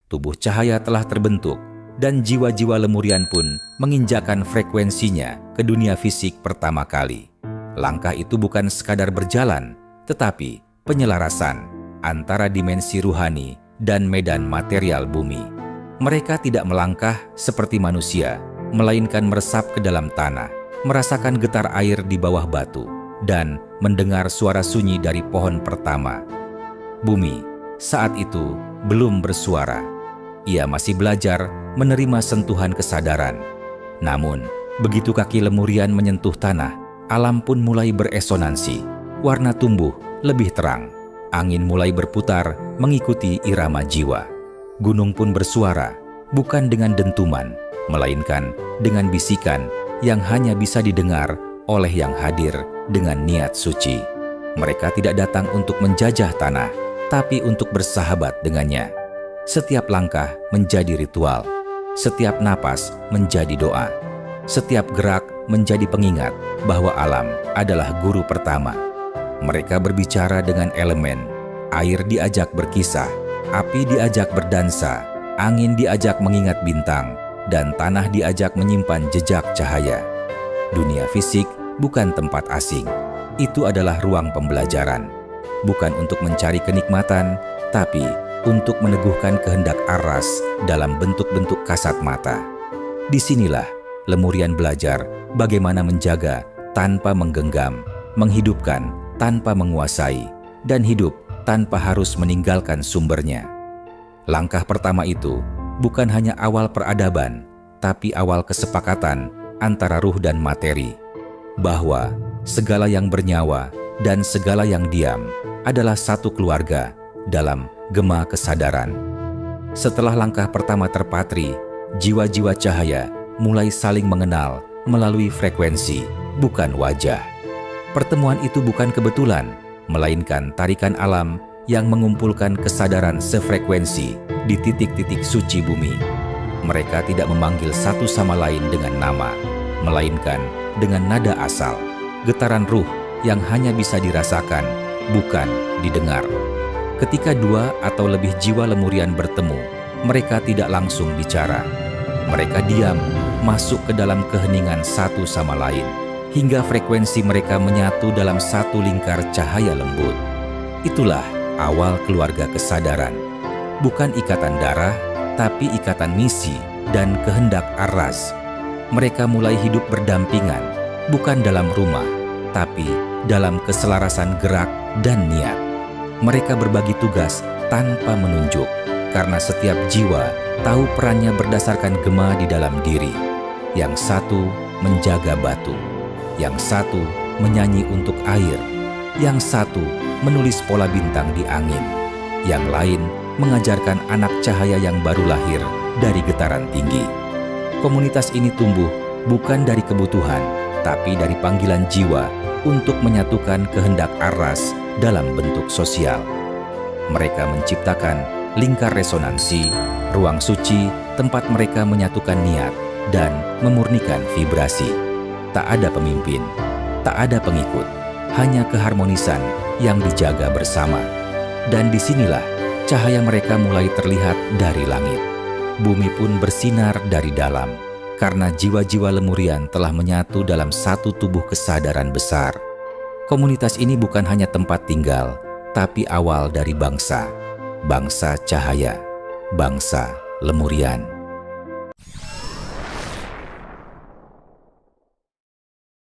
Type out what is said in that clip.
tubuh cahaya telah terbentuk, dan jiwa-jiwa Lemurian pun menginjakan frekuensinya ke dunia fisik pertama kali. Langkah itu bukan sekadar berjalan, tetapi penyelarasan antara dimensi ruhani dan medan material bumi. Mereka tidak melangkah seperti manusia, melainkan meresap ke dalam tanah, merasakan getar air di bawah batu, dan mendengar suara sunyi dari pohon pertama. Bumi saat itu belum bersuara. Ia masih belajar menerima sentuhan kesadaran. Namun, begitu kaki Lemurian menyentuh tanah, alam pun mulai beresonansi. Warna tumbuh lebih terang. Angin mulai berputar mengikuti irama jiwa. Gunung pun bersuara, bukan dengan dentuman, melainkan dengan bisikan yang hanya bisa didengar oleh yang hadir dengan niat suci. Mereka tidak datang untuk menjajah tanah, tapi untuk bersahabat dengannya. Setiap langkah menjadi ritual, setiap napas menjadi doa, setiap gerak menjadi pengingat bahwa alam adalah guru pertama. Mereka berbicara dengan elemen, air diajak berkisah, api diajak berdansa, angin diajak mengingat bintang, dan tanah diajak menyimpan jejak cahaya. Dunia fisik bukan tempat asing, itu adalah ruang pembelajaran. Bukan untuk mencari kenikmatan, tapi untuk meneguhkan kehendak aras dalam bentuk-bentuk kasat mata. Disinilah Lemurian belajar bagaimana menjaga tanpa menggenggam, menghidupkan tanpa menguasai, dan hidup tanpa harus meninggalkan sumbernya. Langkah pertama itu bukan hanya awal peradaban, tapi awal kesepakatan antara ruh dan materi, bahwa segala yang bernyawa dan segala yang diam adalah satu keluarga dalam gema kesadaran. Setelah langkah pertama terpatri, jiwa-jiwa cahaya mulai saling mengenal melalui frekuensi, bukan wajah. Pertemuan itu bukan kebetulan, melainkan tarikan alam yang mengumpulkan kesadaran sefrekuensi di titik-titik suci bumi. Mereka tidak memanggil satu sama lain dengan nama, melainkan dengan nada asal, getaran ruh yang hanya bisa dirasakan, bukan didengar. Ketika dua atau lebih jiwa Lemurian bertemu, mereka tidak langsung bicara. Mereka diam, masuk ke dalam keheningan satu sama lain, hingga frekuensi mereka menyatu dalam satu lingkar cahaya lembut. Itulah awal keluarga kesadaran. Bukan ikatan darah, tapi ikatan misi dan kehendak aras. Mereka mulai hidup berdampingan, bukan dalam rumah, tapi dalam keselarasan gerak dan niat. Mereka berbagi tugas tanpa menunjuk, karena setiap jiwa tahu perannya berdasarkan gema di dalam diri. Yang satu menjaga batu, yang satu menyanyi untuk air, yang satu menulis pola bintang di angin, yang lain mengajarkan anak cahaya yang baru lahir dari getaran tinggi. Komunitas ini tumbuh bukan dari kebutuhan, tapi dari panggilan jiwa untuk menyatukan kehendak aras dalam bentuk sosial. Mereka menciptakan lingkar resonansi, ruang suci, tempat mereka menyatukan niat dan memurnikan vibrasi. Tak ada pemimpin, tak ada pengikut, hanya keharmonisan yang dijaga bersama. Dan disinilah cahaya mereka mulai terlihat dari langit. Bumi pun bersinar dari dalam, karena jiwa-jiwa Lemurian telah menyatu dalam satu tubuh kesadaran besar. Komunitas ini bukan hanya tempat tinggal, tapi awal dari bangsa cahaya, bangsa Lemurian.